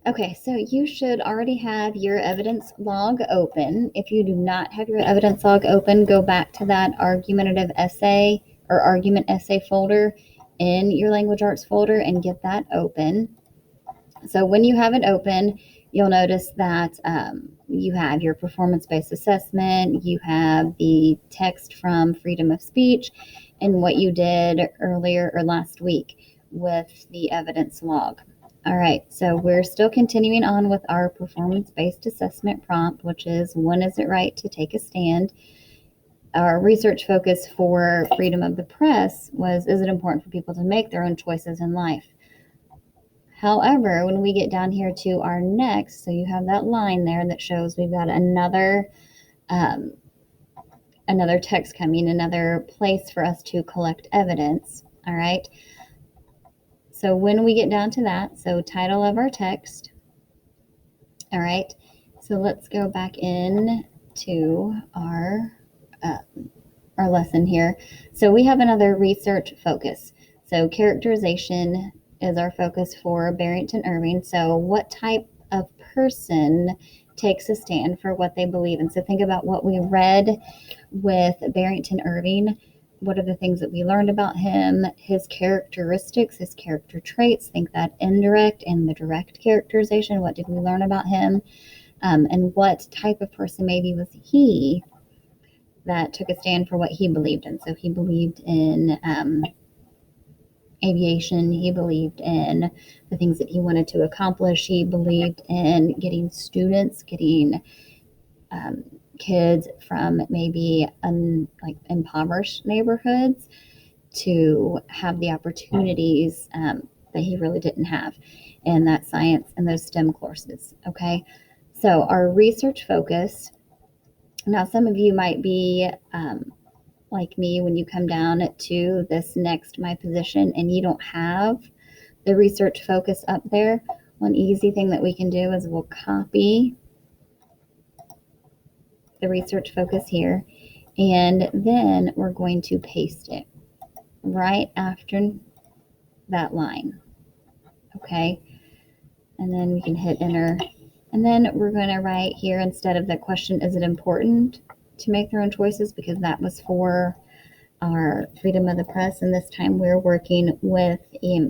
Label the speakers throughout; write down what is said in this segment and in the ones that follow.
Speaker 1: Okay, so you should already have your evidence log open. If you do not have your evidence log open, go back to that argumentative essay or argument essay folder in your language arts folder and get that open. So when you have it open, you'll notice that you have your performance-based assessment, you have the text from freedom of speech, and what you did earlier or last week with the evidence log. All right, so we're still continuing on with our performance-based assessment prompt, which is, when is it right to take a stand? Our research focus for freedom of the press was, is it important for people to make their own choices in life? However, when we get down here to our next, so you have that line there that shows we've got um, another text coming, another place for us to collect evidence. All right. So when we get down to that, so title of our text. All right. So let's go back in to our lesson here. So we have another research focus. So characterization is our focus for Barrington Irving. So what type of person takes a stand for what they believe in? So think about what we read with Barrington Irving. What are the things that we learned about him, his characteristics, his character traits? Think that indirect and the direct characterization. What did we learn about him? And what type of person maybe was he that took a stand for what he believed in? So he believed in aviation. He believed in the things that he wanted to accomplish. He believed in getting students, getting kids from maybe like impoverished neighborhoods to have the opportunities that he really didn't have in that science and those STEM courses. Okay, so our research focus. Now, some of you might be like me when you come down to this next my position and you don't have the research focus up there. One easy thing that we can do is we'll copy the research focus here, and then we're going to paste it right after that line. Okay, and then we can hit enter, and then we're going to write here, instead of the question, is it important to make their own choices, because that was for our freedom of the press, and this time we're working with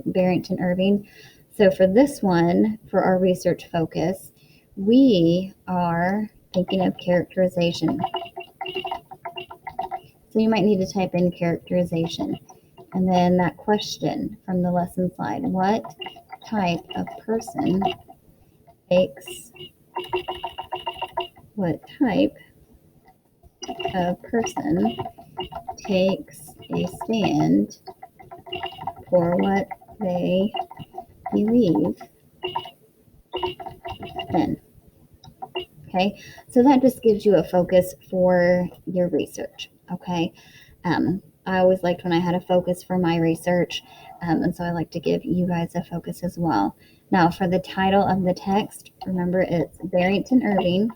Speaker 1: Barrington Irving. So for this one, for our research focus, we are thinking of characterization. So you might need to type in characterization. And then that question from the lesson slide, what type of person takes, what type of person takes a stand for what they believe in? Okay, so that just gives you a focus for your research. Okay, I always liked when I had a focus for my research, and so I like to give you guys a focus as well. Now, for the title of the text, remember it's Barrington Irving,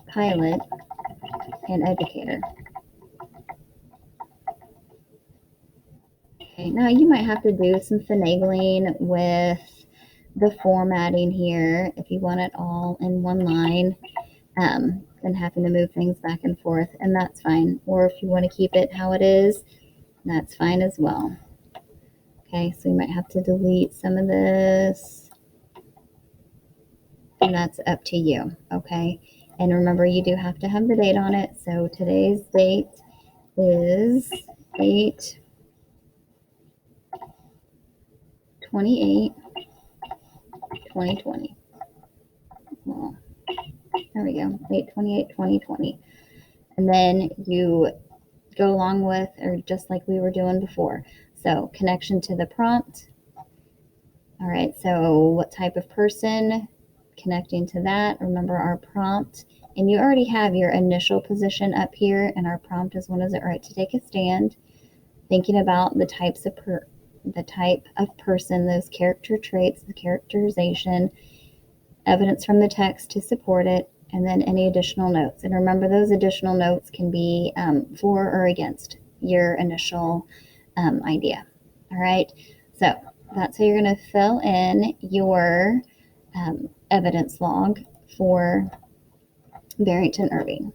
Speaker 1: pilot and educator. Okay, now you might have to do some finagling with the formatting here if you want it all in one line, and having to move things back and forth, and that's fine. Or if you want to keep it how it is, that's fine as well. Okay, so you might have to delete some of this, and that's up to you. Okay, and remember, you do have to have the date on it. So today's date is 8/28/2020. Well, there we go, 8/28/2020. And then you go along with, or just like we were doing before. So connection to the prompt. All right, so what type of person, connecting to that. Remember our prompt, and you already have your initial position up here, and our prompt is, when is it right to take a stand? Thinking about the type of person, those character traits, the characterization, evidence from the text to support it, and then any additional notes. And remember, those additional notes can be for or against your initial idea. All right, so That's how you're going to fill in your evidence log for Barrington Irving.